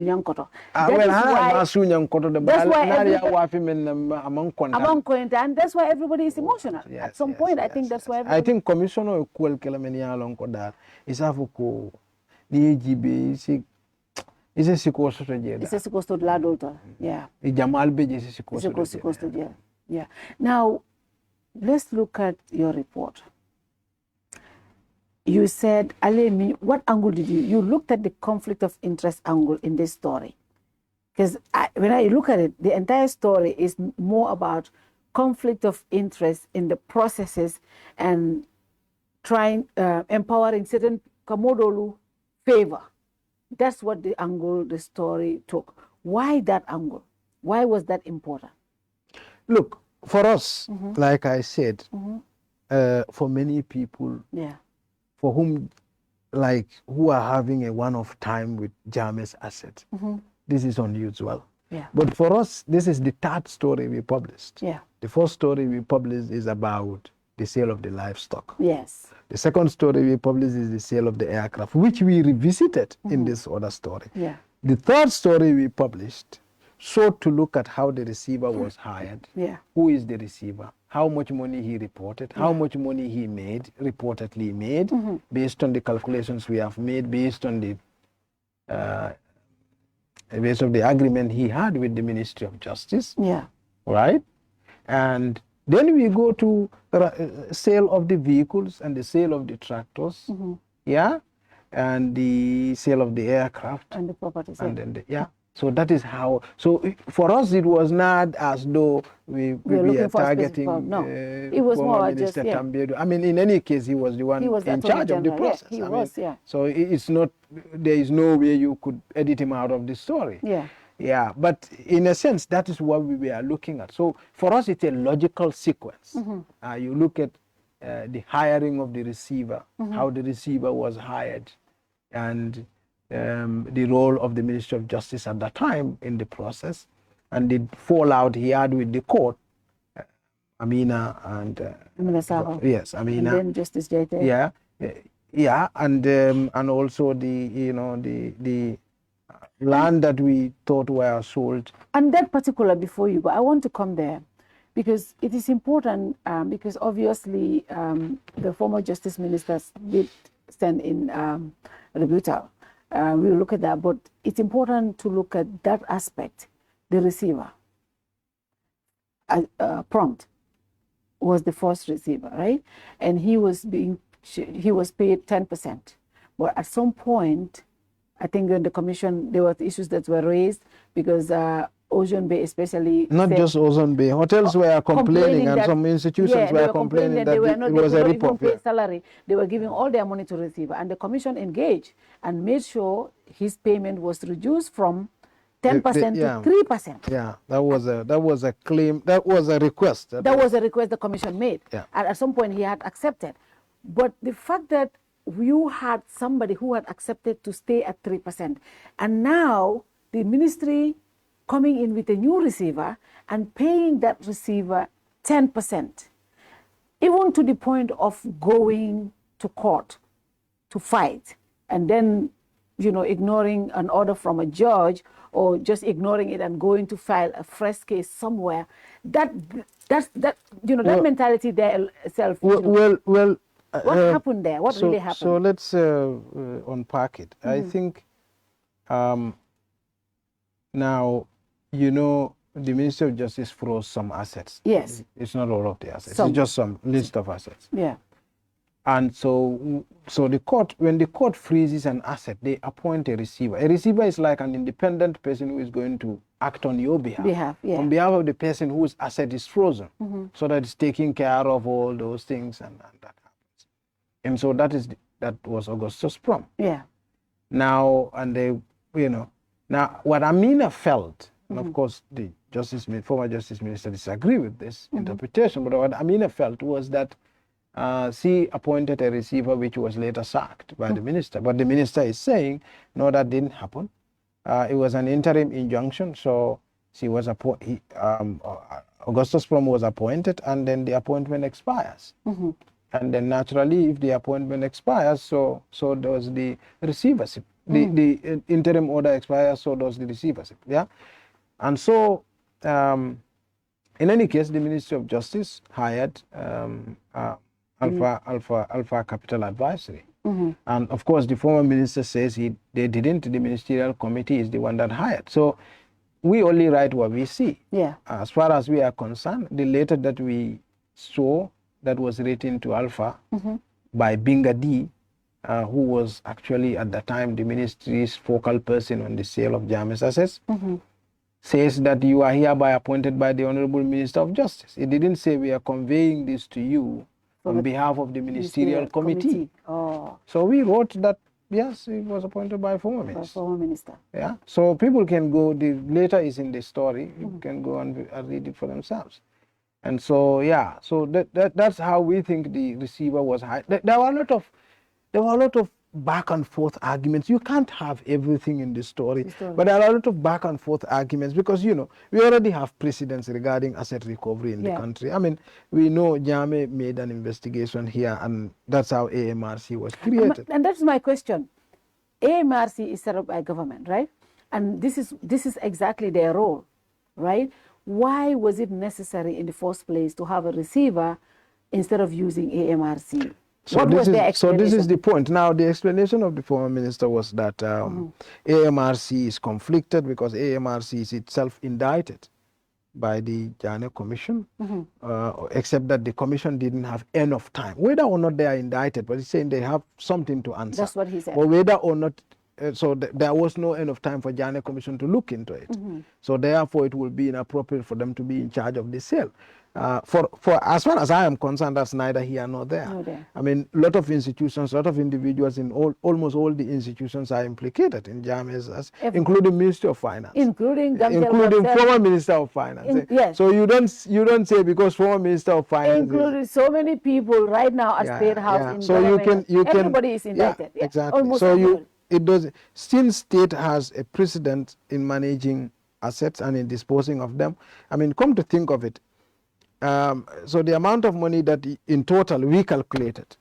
Nyankoto. And that's why everybody is emotional. Yes, At some point, I think that's why everybody... I think Commissioner Kuel Kelamenia Lonkoda is Afuko, the AGB, is a sequester. It's a sequester to Ladota. Yeah. Jamal Beji is a sequester. Yeah. Yeah. Now, let's look at your report. You said, Alemi, what angle did you looked at the conflict of interest angle in this story? Because when I look at it, the entire story is more about conflict of interest in the processes and trying, empowering certain Kamodolu favor. That's what the angle the story took. Why that angle? Why was that important? Look, for us, like I said, for many people, for whom, like, who are having a one-off time with Jammeh's asset, this is unusual. Yeah. But for us, this is the third story we published. Yeah. The first story we published is about the sale of the livestock. Yes. The second story we published is the sale of the aircraft, which we revisited in this other story. Yeah. The third story we published sought to look at how the receiver was hired. Yeah. Who is the receiver? How much money he reported? How much money he made, reportedly made, based on the calculations we have made, based on the agreement he had with the Ministry of Justice. Yeah. Right? And then we go to sale of the vehicles and the sale of the tractors. Yeah. And the sale of the aircraft. And the properties. And then so that is how. So for us, it was not as though we are targeting. No, it was more Minister just. Tambedu. I mean, in any case, he was the one in charge of the process. Yeah, he was. So it's not. There is no way you could edit him out of the story. Yeah. Yeah, but in a sense, that is what we were looking at. So for us, it's a logical sequence. You look at the hiring of the receiver, how the receiver was hired, and the role of the Ministry of Justice at that time in the process, and the fallout he had with the court, Amina and Sabo. Yes, Amina. And then Justice Jaite. Yeah, and also the land that we thought were sold. And that particular, before you go, I want to come there because it is important because obviously the former Justice Ministers did send in rebuttal. We'll look at that, but it's important to look at that aspect. The receiver, Prompt, was the first receiver, right? And he was paid 10%. But at some point, I think in the commission, there were issues that were raised because Ocean Bay especially... Not just Ocean Bay. Hotels were complaining and some institutions were complaining that it was a rip-off. Salary. They were giving all their money to the receiver. And the commission engaged and made sure his payment was reduced from 10% to 3%. Yeah, that was a claim. That was a request. That was a request the commission made. Yeah. And at some point, he had accepted. But the fact that you had somebody who had accepted to stay at 3%. And now the ministry coming in with a new receiver and paying that receiver 10%, even to the point of going to court to fight and then, ignoring an order from a judge or just ignoring it and going to file a fresh case somewhere. That mentality there itself. What happened there? What really happened? So let's unpack it. I think now, the Ministry of Justice froze some assets. Yes. It's not all of the assets. It's just some list of assets. Yeah. And so the court, when the court freezes an asset, they appoint a receiver. A receiver is like an independent person who is going to act on your behalf. On behalf of the person whose asset is frozen. So that it's taking care of all those things and that happens. And so that was Augustus Prom. Yeah. Now, and now what Amina felt, and of course the former Justice Minister disagree with this interpretation, but what Amina felt was that she appointed a receiver which was later sacked by the minister. But the minister is saying, no, that didn't happen. It was an interim injunction, so she was Augustus Prom was appointed, and then the appointment expires. And then naturally, if the appointment expires, so does the receivership. The interim order expires, so does the receivership. Yeah, and so in any case, the Ministry of Justice hired Alpha Capital Advisory. And of course, the former minister says they didn't. The ministerial committee is the one that hired. So we only write what we see. Yeah. As far as we are concerned, the letter that we saw that was written to Alpha by Binga D, who was actually at the time the ministry's focal person on the sale of Jammeh's assets, says that you are hereby appointed by the Honorable Minister of Justice. It didn't say we are conveying this to you on behalf of the ministerial committee. Oh. So we wrote that, yes, it was appointed by former minister. By former minister. Yeah. So people can go, the letter is in the story, you can go and read it for themselves. And so, yeah, so that's how we think the receiver was hired. There were a lot of back and forth arguments. You can't have everything in the story, but there are a lot of back and forth arguments because, you know, we already have precedents regarding asset recovery in the country. I mean, we know Jammeh made an investigation here, and that's how AMRC was created. And that's my question. AMRC is set up by government, right? And this is exactly their role, right? Why was it necessary in the first place to have a receiver instead of using AMRC? So this is the point. Now, the explanation of the former minister was that AMRC is conflicted because AMRC is itself indicted by the Janneh Commission, except that the commission didn't have enough time. Whether or not they are indicted, but he's saying they have something to answer. That's what he said. Or whether or not, there was no enough time for Janneh Commission to look into it. So therefore, it will be inappropriate for them to be in charge of the sale. For as far as I am concerned, that's neither here nor there. I mean, a lot of institutions, a lot of individuals in almost all the institutions are implicated in Jammeh's, including Ministry of Finance, including former Minister of Finance. Yes. So you don't say because former Minister of Finance, including so many people right now at State House. In so you can everybody is indicted. Yeah, exactly. Almost so everybody. it does. Since state has a precedent in managing assets and in disposing of them, I mean, come to think of it. So the amount of money that in total we calculated,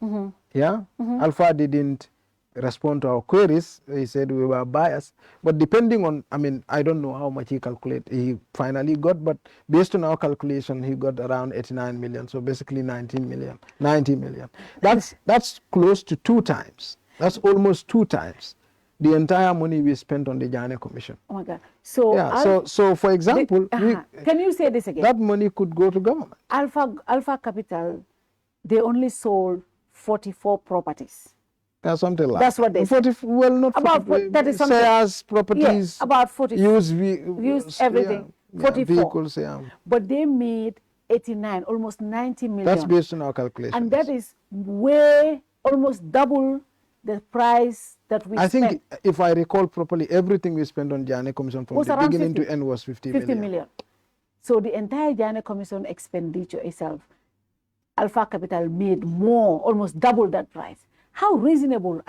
Alpha didn't respond to our queries. He said we were biased, but depending on, I mean, I don't know how much he finally got, but based on our calculation, he got around 89 million. So basically 90 million. That's close to 2 times. That's almost 2 times the entire money we spent on the Janneh Commission. Oh my God. So, yeah, so for example, can you say this again? That money could go to government. Alpha Capital, they only sold 44 properties. Something like that's what they said. Well, not about 40, that is something. Shares, properties, about 40. Used everything. 44. Vehicles, But they made 89, almost 90 million. That's based on our calculations. And that is way, almost double the price that we spent. I think, if I recall properly, everything we spent on Janneh Commission from the beginning to end was 50 million. So the entire Janneh Commission expenditure itself, Alpha Capital made more, almost double that price. How reasonable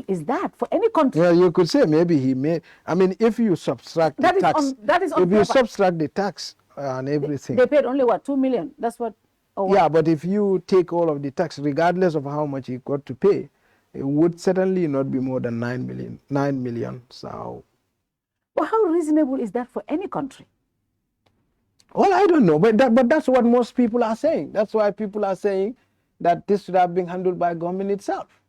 is that for any country? Well, you could say maybe he made. I mean, if you subtract the tax, if you subtract the tax and everything, they paid only what, 2 million? That's what. Yeah, but if you take all of the tax, regardless of how much he got to pay, it would certainly not be more than 9 million. So, well, how reasonable is that for any country? Well, I don't know, but that's what most people are saying. That's why people are saying that this should have been handled by government itself.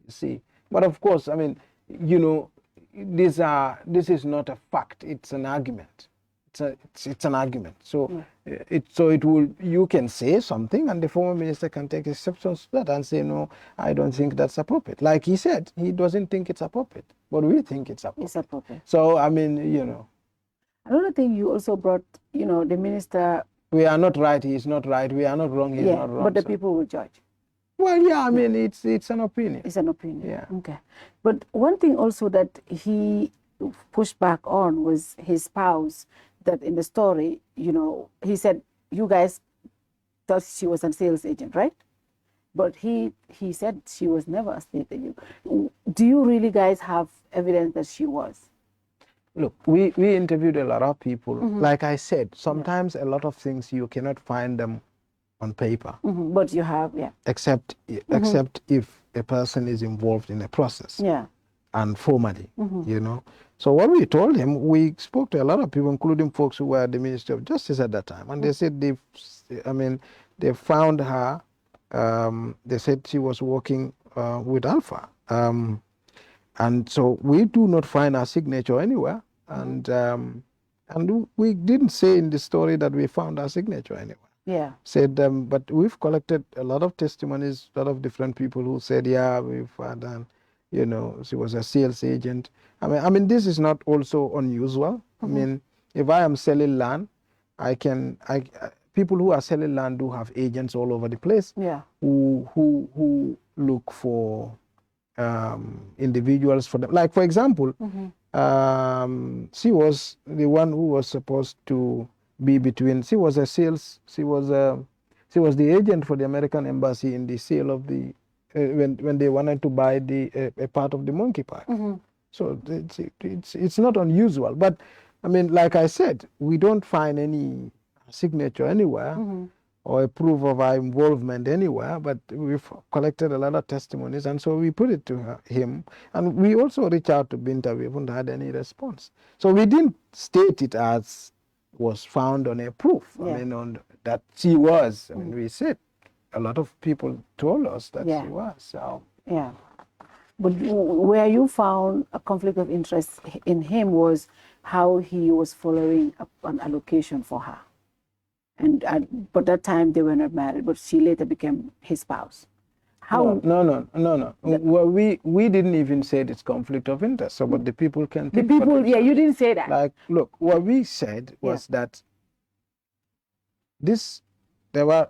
You see, but of course, I mean, you know, this is not a fact; it's an argument. It's an argument. So you can say something, and the former minister can take exceptions to that and say, no, I don't think that's appropriate. Like he said, he doesn't think it's appropriate, but we think it's appropriate. It's appropriate. So I mean, you know. Another thing you also brought, you know, the minister. We are not right. He is not right. We are not wrong. He is not wrong. But the people will judge. Well, yeah. I mean, it's an opinion. It's an opinion. Yeah. Okay. But one thing also that he pushed back on was his spouse. That in the story, you know, he said, you guys thought she was a sales agent, right? But he said she was never a sales agent. Do you really guys have evidence that she was? Look, we interviewed a lot of people. Like I said, sometimes a lot of things you cannot find them on paper. But you have, Except if a person is involved in a process. Yeah. and formally, you know. So what we told him, we spoke to a lot of people, including folks who were at the Ministry of Justice at that time, and they said they found her. They said she was working with Alpha, and so we do not find her signature anywhere, and we didn't say in the story that we found her signature anywhere. Yeah. Said, but we've collected a lot of testimonies, a lot of different people who said, yeah, we've had, you know, she was a sales agent. I mean, this is not also unusual. I mean, if I am selling land, people who are selling land do have agents all over the place. Yeah. Who look for individuals for them. Like, for example, she was the one who was supposed to be between. She was the agent for the American embassy in the sale of the when they wanted to buy a part of the monkey park. So it's not unusual. But I mean, like I said, we don't find any signature anywhere or a proof of our involvement anywhere, but we've collected a lot of testimonies, and so we put it to him. And we also reached out to Binta. We haven't had any response. So we didn't state it as was found on a proof. Yeah. I mean, on that she was. I mean, we said a lot of people told us that she was. So yeah. But where you found a conflict of interest in him was how he was following up an allocation for her. And but that time they were not married, but she later became his spouse. How? No. Well, we didn't even say it's conflict of interest. So, but the people can think. The people, yeah, you didn't say that. Like, look, what we said was that there were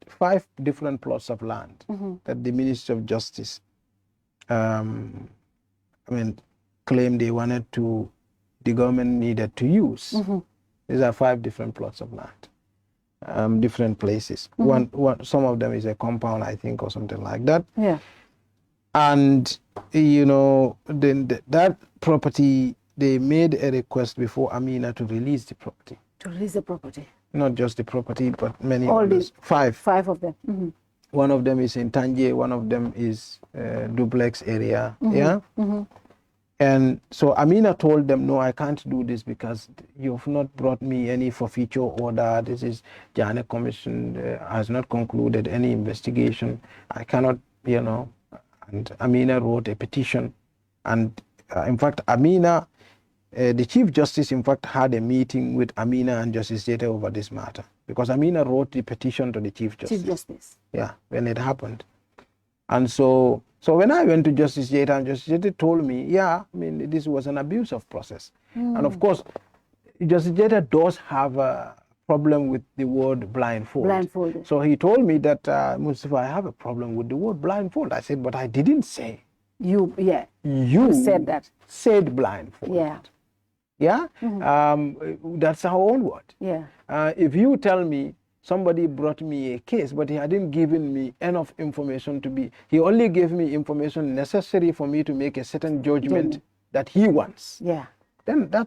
5 different plots of land that the Ministry of Justice, claimed they wanted the government needed to use. These are 5 different plots of land, different places. Some of them is a compound, I think, or something like that. Yeah. And, you know, then that property, they made a request before Amina to release the property. To release the property. Not just the property, but many All others. 5. 5 of them. One of them is in Tanje, one of them is duplex area. Yeah. And so Amina told them, no, I can't do this because you've not brought me any forfeiture order. This is Janneh Commission has not concluded any investigation. I cannot, you know. And Amina wrote a petition. And in fact, Amina, the Chief Justice, in fact, had a meeting with Amina and Justice Janneh over this matter. Because Amina wrote the petition to the Chief Justice. Chief Justice. Yeah, when it happened. And so when I went to Justice Janneh, and Justice Janneh told me, yeah, I mean, this was an abuse of process. And of course, Justice Janneh does have a problem with the word blindfold. Blindfolded. So he told me that, Mustafa, I have a problem with the word blindfold. I said, but I didn't say. You said that. Said blindfold. Yeah. Yeah? That's our own word. Yeah. If you tell me somebody brought me a case, but he hadn't given me enough information he only gave me information necessary for me to make a certain judgment that he wants. Yeah. Then that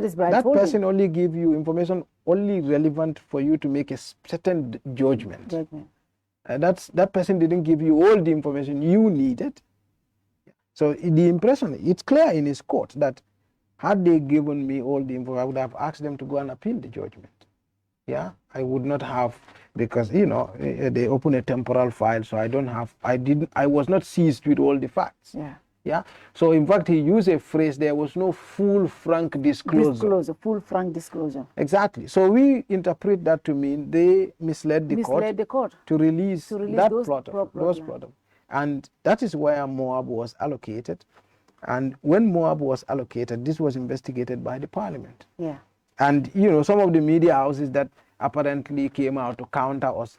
is blindfolding. That person only give you information only relevant for you to make a certain judgment. That person didn't give you all the information you needed. So the impression, it's clear in his court that had they given me all the info, I would have asked them to go and appeal the judgment. Yeah, I would not have, because, you know, they open a temporal file, so I was not seized with all the facts. Yeah. Yeah. So in fact, he used a phrase, there was no full, frank disclosure. Full, frank disclosure. Exactly. So we interpret that to mean they misled the court to release that plot. And that is where Moab was allocated. And when Moab was allocated, this was investigated by the parliament. Yeah. And, you know, some of the media houses that apparently came out to counter us,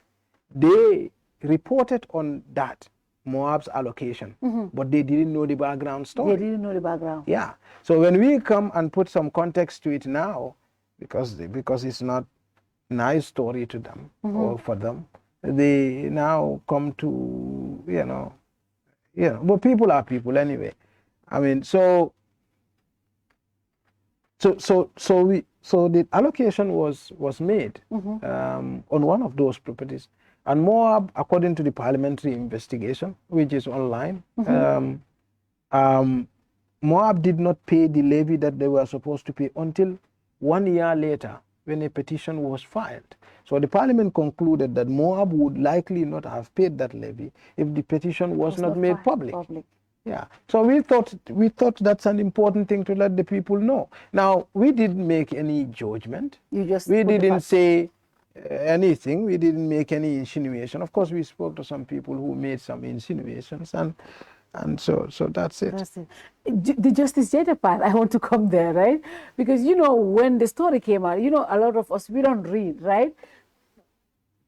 they reported on that, Moab's allocation, but they didn't know the background story. They didn't know the background. Yeah. So when we come and put some context to it now, because it's not a nice story to them or for them, they now come to, you know, but people are people anyway. I mean, so the allocation was made on one of those properties, and Moab, according to the parliamentary investigation, which is online, Moab did not pay the levy that they were supposed to pay until 1 year later when a petition was filed. So the parliament concluded that Moab would likely not have paid that levy if the petition was not made public. Yeah. So we thought that's an important thing to let the people know. Now, we didn't make any judgment. We didn't say anything. We didn't make any insinuation. Of course, we spoke to some people who made some insinuations, and so that's it. That's it. The Justice Janneh part, I want to come there, right? Because, you know, when the story came out, you know, a lot of us, we don't read, right?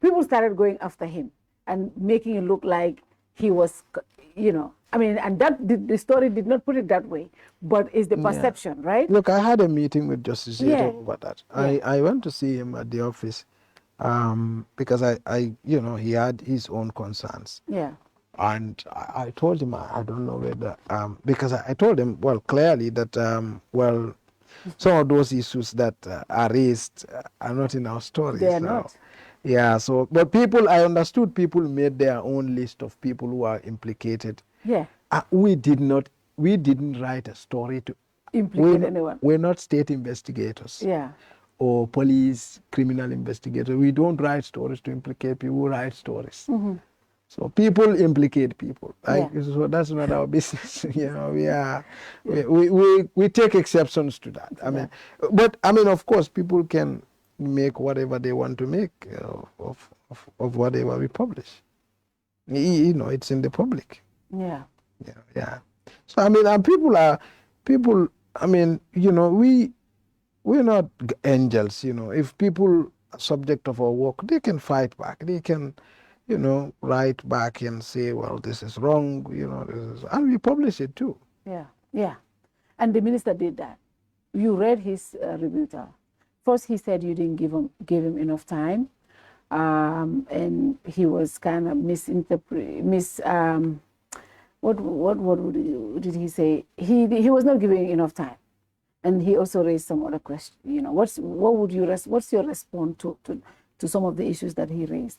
People started going after him and making it look like he was, you know, I mean, and that the story did not put it that way, but it's the perception, right? Look, I had a meeting with Justice Janneh over that. I went to see him at the office because I, you know, he had his own concerns. Yeah. And I told him, I don't know whether, because I told him, well, clearly that, well, some of those issues that are raised are not in our story. They are not. Yeah, so, but people, I understood people made their own list of people who are implicated. Yeah. We didn't write a story to implicate anyone. We're not state investigators. Yeah. Or police, criminal investigators. We don't write stories to implicate people, we write stories. Mm-hmm. So people implicate people. So that's not our business. You know, we take exceptions to that. I mean, but I mean, of course, people can make whatever they want to make of whatever we publish. You know, it's in the public. Yeah. Yeah. So I mean, and people. I mean, you know, we're not angels. You know, if people are subject of our work, they can fight back. They can, you know, write back and say, well, this is wrong, you know, and we publish it too. Yeah, yeah. And the minister did that. You read his rebuttal. First, he said you didn't give him enough time, and he was kind of what did he say? He was not giving enough time, and he also raised some other question. You know, what's your response to some of the issues that he raised?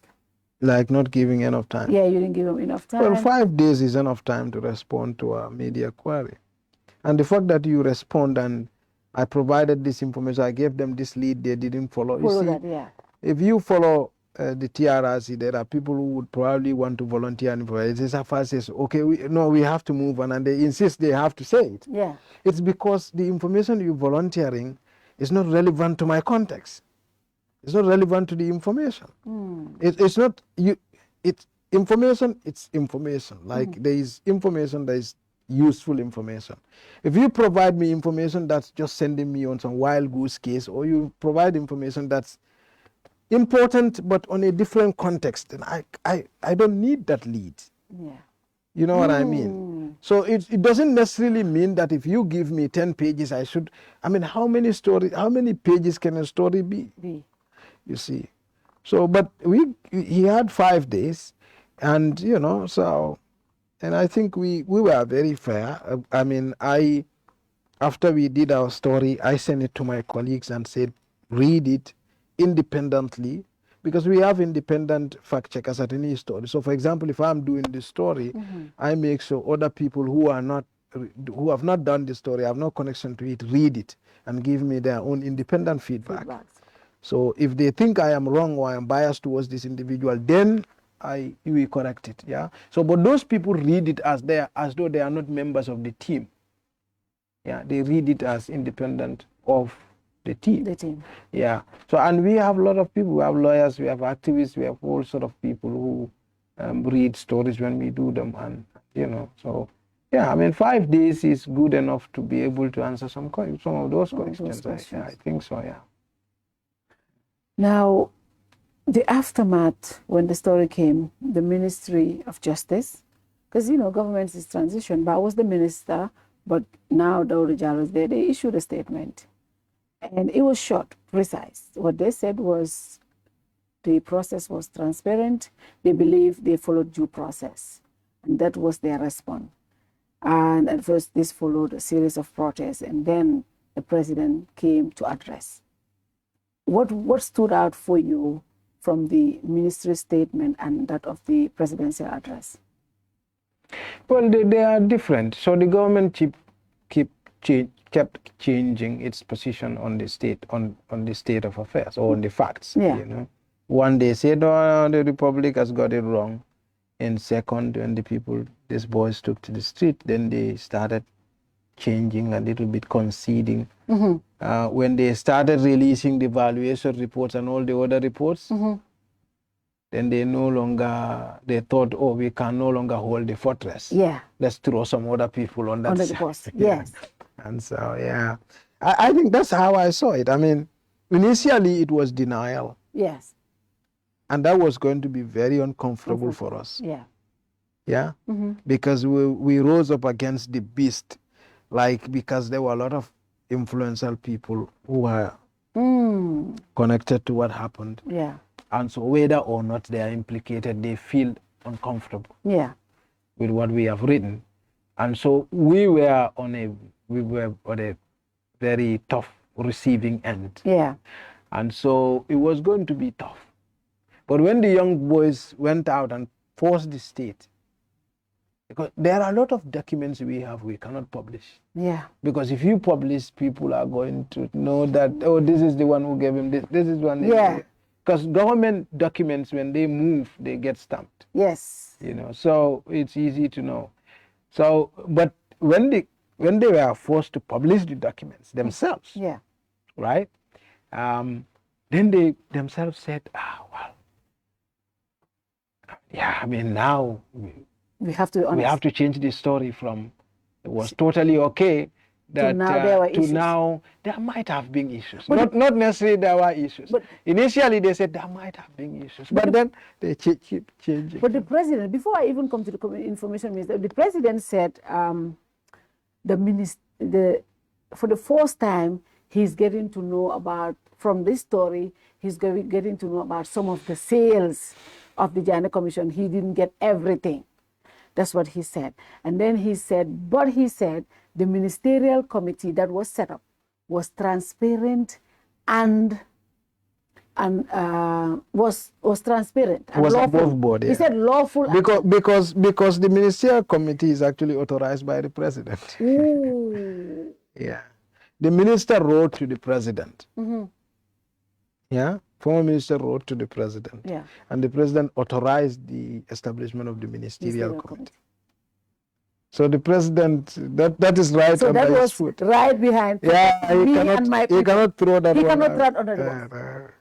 Like not giving enough time? Yeah, you didn't give him enough time. Well, 5 days is enough time to respond to a media query. And the fact that you respond and I provided this information, I gave them this lead, they didn't follow. You see, that, yeah. If you follow the TRRC, there are people who would probably want to volunteer and provide. It says, okay, we have to move on, and they insist they have to say it. Yeah. It's because the information you're volunteering is not relevant to my context. It's not relevant to the information. It's not you. It's information. It's information. Like there is information that is useful information. If you provide me information that's just sending me on some wild goose case, or you provide information that's important but on a different context, then I don't need that lead. Yeah. You know what I mean? So it doesn't necessarily mean that if you give me 10 pages, I should. I mean, how many pages can a story be? You see. So, but he had 5 days, and you know, so, and I think we were very fair. I mean, after we did our story, I sent it to my colleagues and said, read it independently, because we have independent fact checkers at any story. So, for example, if I'm doing this story, I make sure other people who have not done the story, have no connection to it, read it and give me their own independent feedback. So if they think I am wrong or I am biased towards this individual, then you will correct it. Yeah. So, but those people read it as though they are not members of the team. Yeah, they read it as independent of the team. The team. Yeah. So, and we have a lot of people. We have lawyers, we have activists, we have all sort of people who read stories when we do them, and you know. So, yeah, I mean, 5 days is good enough to be able to answer some of those questions. I think so. Yeah. Now, the aftermath when the story came, the Ministry of Justice, because you know government is transition, but I was the minister, but now Daouda Jallow is there. They issued a statement. And it was short, precise. What they said was the process was transparent. They believe they followed due process. And that was their response. And at first, this followed a series of protests. And then the president came to address. What stood out for you from the ministry statement and that of the presidential address? Well, they are different. So the government kept changing its position on the state on the state of affairs or on the facts. Yeah. You know, one day said, "Oh, the Republic has got it wrong," and second, when the people, these boys, took to the street, then they started changing a little bit, conceding. When they started releasing the valuation reports and all the other reports, then they thought, oh, we can no longer hold the fortress. Yeah. Let's throw some other people on that Under the side. bus. Yes. And so, yeah, I think that's how I saw it. I mean, initially it was denial. Yes. And that was going to be very uncomfortable for us. Yeah. Yeah. Because we rose up against the beast, because there were a lot of influential people who were connected to what happened. Yeah. And so whether or not they are implicated, they feel uncomfortable with what we have written. And so we were on a very tough receiving end. Yeah. And so it was going to be tough. But when the young boys went out and forced the state, because there are a lot of documents we cannot publish. Yeah. Because if you publish, people are going to know that, oh, this is the one who gave him this. This is one. Yeah. Because government documents, when they move, they get stamped. Yes. You know, so it's easy to know. So, but when they were forced to publish the documents themselves, Yeah. right? Then they themselves said, yeah, I mean, now We have to be honest. we have to change the story from it was totally okay that now there were to issues. now there might have been issues. But Not necessarily there were issues. But initially they said there might have been issues, but then they keep changing. But the president, before I even come to the information minister, the president said for the first time he's getting to know about, from this story, he's getting to know about some of the sales of the Janneh Commission. He didn't get everything. That's what he said. And then he said, the ministerial committee that was set up was transparent and was transparent and was lawful. above board. Yeah. He said lawful. Because the ministerial committee is actually authorized by the president. Ooh. Yeah. The minister wrote to the president. Yeah. Former minister wrote to the president. Yeah. And the president authorized the establishment of the ministerial committee. So the president, that is right so under that his was foot. Right behind. Yeah, he cannot throw that. He one cannot out. throw it under the bus.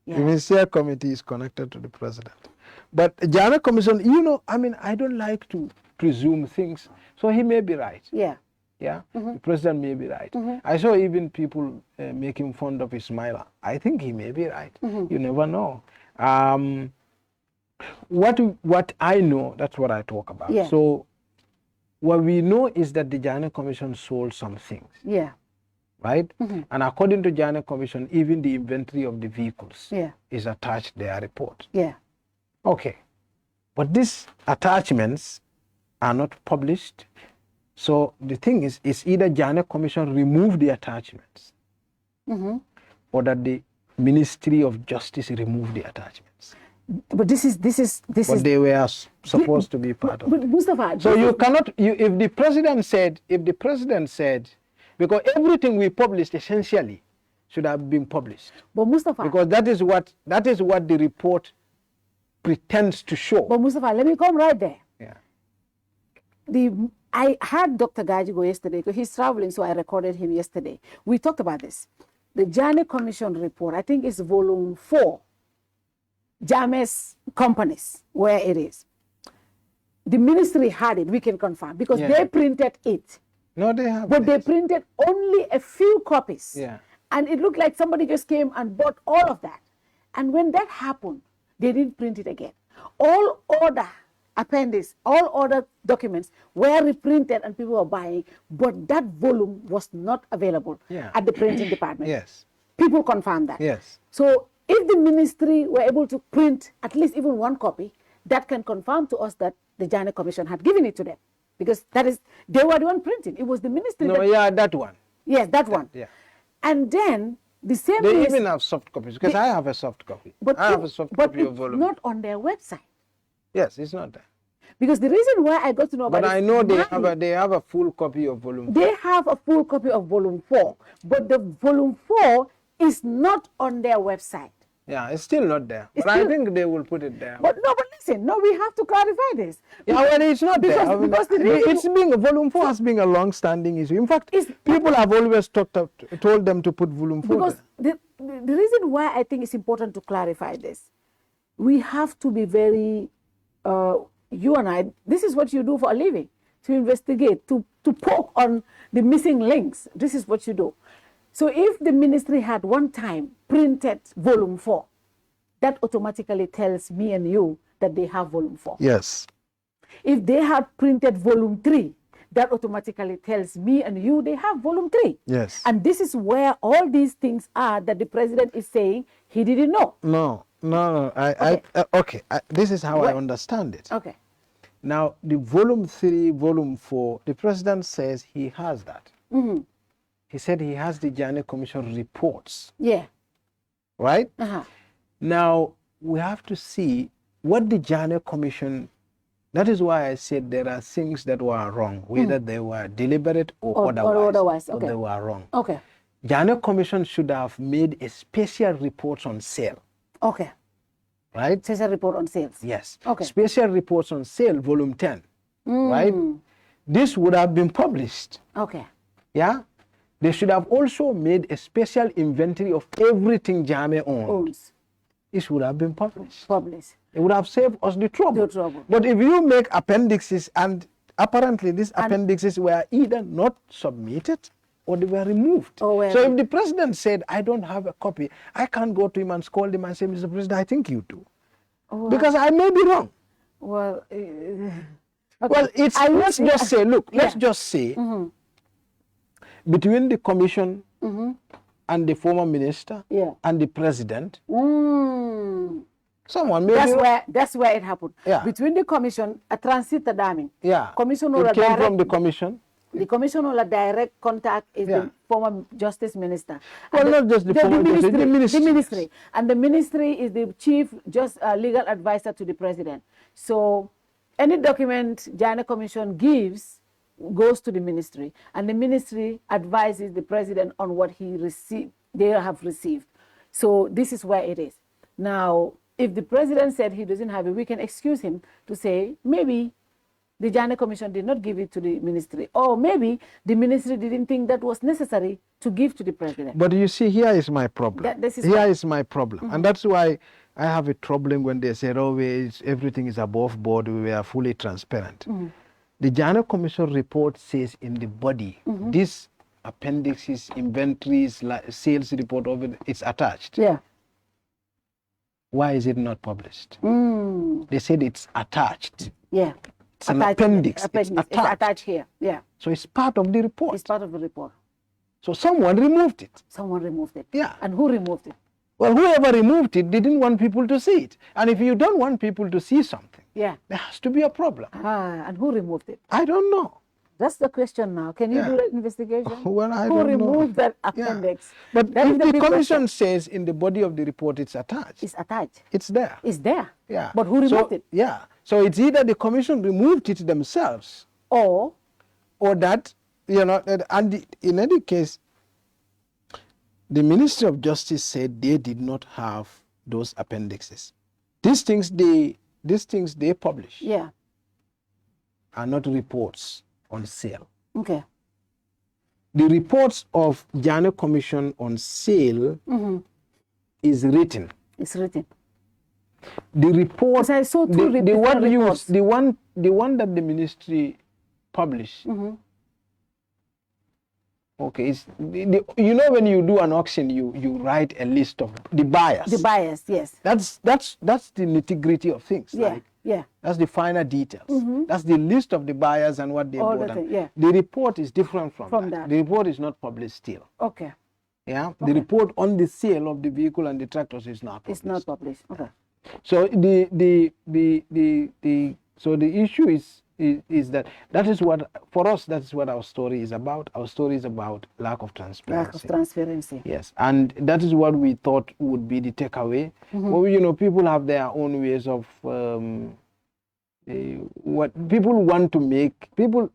The ministerial committee is connected to the president. But Janneh Commission, I mean, I don't like to presume things. So he may be right. Yeah. Yeah, the president may be right. I saw even people making fun of Ismaila. I think he may be right. You never know. What I know, that's what I talk about. Yeah. So what we know is that the Janneh Commission sold some things. Yeah. Right? And according to Janneh Commission, even the inventory of the vehicles is attached to their report. Yeah. Okay. But these attachments are not published. So the thing is either Janneh Commission remove the attachments or that the Ministry of Justice remove the attachments. But this is But they were supposed to be part of it. Mustafa, so you cannot, if the president said, because everything we published essentially should have been published. But Mustafa, because that is what the report pretends to show. But Mustafa, let me come right there. Yeah. I had Dr. Gaji go yesterday because he's traveling, so I recorded him yesterday. We talked about this. The Janneh Commission report, I think it's volume 4, Jammeh's companies, where it is. The ministry had it, we can confirm, because they printed it. No, they haven't. But they printed only a few copies. Yeah. And it looked like somebody just came and bought all of that. And when that happened, they didn't print it again. All other appendix, all other documents were reprinted and people were buying, but that volume was not available at the printing department. Yes. People confirmed that. Yes. So if the ministry were able to print at least even one copy, that can confirm to us that the Janneh Commission had given it to them. Because they were the one printing. It was the ministry. No, that one. Yes, that one. Yeah. And then the same. They even have soft copies, because I have a soft copy. But I have a soft copy of volume. Not on their website. Yes, it's not there. Because the reason why I got to know about But I know they have a full copy of volume 4. They have a full copy of volume 4, but the volume 4 is not on their website. Yeah, it's still not there. But I think they will put it there. But listen, we have to clarify this. Yeah, well, it's not there. I mean, Because the reason volume 4 has been a long-standing issue. In fact, people have always told them to put volume 4 because there. the reason why I think it's important to clarify this, we have to be very, you and I, this is what you do for a living, to investigate, to poke on the missing links. This is what you do. So if the ministry had one time printed volume 4, that automatically tells me and you that they have volume 4. Yes. If they had printed volume 3, that automatically tells me and you they have volume 3. Yes. And this is where all these things are that the president is saying he didn't know. No. This is how I understand it. Okay. Now, the volume 3, volume 4, the president says he has that. Mm-hmm. He said he has the Janneh Commission reports. Yeah. Right? Uh-huh. Now, we have to see what the Janneh Commission, that is why I said there are things that were wrong, whether they were deliberate or otherwise. Okay. But they were wrong. Okay. Janneh Commission should have made a special report on sale. Okay. Right? Special report on sales. Yes. Okay. Special reports on sale, volume 10. Right? This would have been published. Okay. Yeah? They should have also made a special inventory of everything Jammeh owns. It would have been published. It would have saved us the trouble. But if you make appendixes, and apparently these appendixes were either not submitted or they were removed. So if the president said, I don't have a copy, I can't go to him and scold him and say, Mr. President, I think you do. Because I may be wrong. Well, well, let's just say, look, let's just say, between the commission and the former minister and the president, someone maybe... That's where it happened. Yeah. Between the commission, a transit damning. Yeah. Commission it came from the commission. The commission will a direct contact is the former justice minister. Well, not just the former justice, the ministry. And the ministry is the chief legal advisor to the president. So any document Janneh Commission gives goes to the ministry, and the ministry advises the president on what they have received. So this is where it is. Now, if the president said he doesn't have it, we can excuse him to say maybe the Janneh Commission did not give it to the ministry, or maybe the ministry didn't think that was necessary to give to the president. But you see, here is my problem. Here is my problem. And that's why I have a problem when they say, oh, everything is above board, we are fully transparent. The Janneh Commission report says in the body, this appendixes, inventories, sales report of it, it's attached. Yeah. Why is it not published? They said it's attached. Yeah. It's an appendix. It's attached here. Yeah. So it's part of the report. It's part of the report. So someone removed it. Someone removed it. Yeah. And who removed it? Well, whoever removed it didn't want people to see it. And if you don't want people to see something, there has to be a problem. And who removed it? I don't know. That's the question now. Can you do that investigation? Well, I who don't removed that appendix? But if the commission says in the body of the report it's attached. It's attached. It's there. It's there. Yeah. But who removed it? Yeah. So it's either the commission removed it themselves, or that, and in any case, the Ministry of Justice said they did not have those appendixes. These things they publish are not reports on sale. Okay. The reports of Janneh Commission on sale is written. It's written. The report, I saw two the one that the ministry published. Okay, it's when you do an auction, you write a list of the buyers. The buyers, yes. That's the nitty-gritty of things. Yeah. That's the finer details. That's the list of the buyers and what they bought. The report is different from that. The report is not published still. Okay. Yeah. The report on the sale of the vehicle and the tractors is not published. It's not published. Okay. So the issue is that is what, for us, that's what our story is about. Our story is about lack of transparency. Lack of transparency. Yes, and that is what we thought would be the takeaway. Well, people have their own ways of what people want to make, people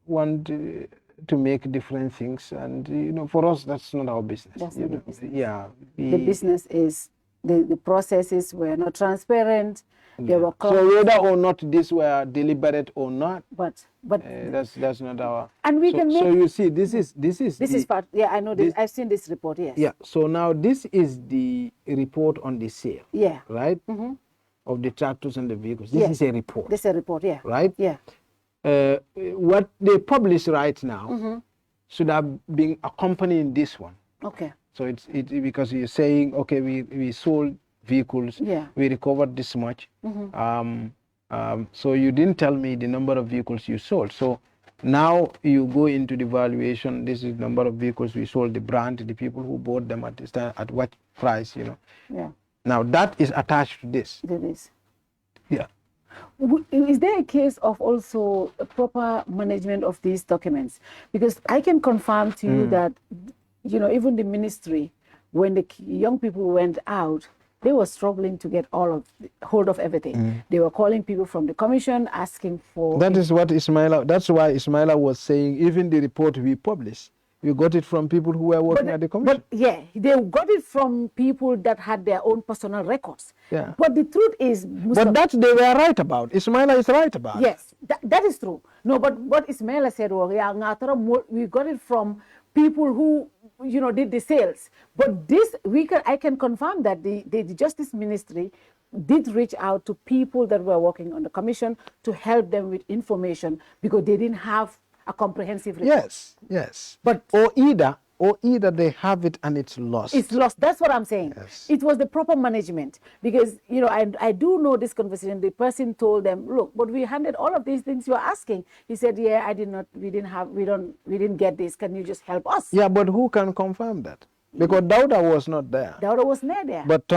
want to make different things, and for us that's not our business. That's not the business. Yeah, the business is the processes were not transparent. They were so whether or not these were deliberate or not, but that's not our. And we can make. So you see, this is part. Yeah, I know this. I've seen this report. Yes. Yeah. So now this is the report on the sale. Yeah. Right. Of the tractors and the vehicles. This is a report. This is a report. Yeah. Right. Yeah. What they publish right now should have been accompanying this one. Okay. So it's because you're saying, okay, we sold vehicles, we recovered this much. So you didn't tell me the number of vehicles you sold. So now you go into the valuation. This is the number of vehicles we sold, the brand, the people who bought them at this time, at what price, Yeah. Now that is attached to this. There is. Yeah. Is there a case of also a proper management of these documents? Because I can confirm to you that, even the ministry, when the young people went out, they were struggling to get hold of everything. They were calling people from the commission asking for. That is what Ismaila. That's why Ismaila was saying. Even the report we published, we got it from people who were working at the commission. But yeah, they got it from people that had their own personal records. Yeah. But the truth is, but that they were right about. Ismaila is right about. Yes, that is true. No, but what Ismaila said was, we got it from people who did the sales. But this I can confirm that the Justice Ministry did reach out to people that were working on the commission to help them with information because they didn't have a comprehensive report. Yes. But or either they have it and it's lost. It's lost. That's what I'm saying. Yes. It was the proper management because I do know this conversation. The person told them, look, but we handed all of these things you are asking. He said, yeah, I did not. We didn't get this. Can you just help us? Yeah, but who can confirm that? Because Dauda was not there. Dauda was not there. But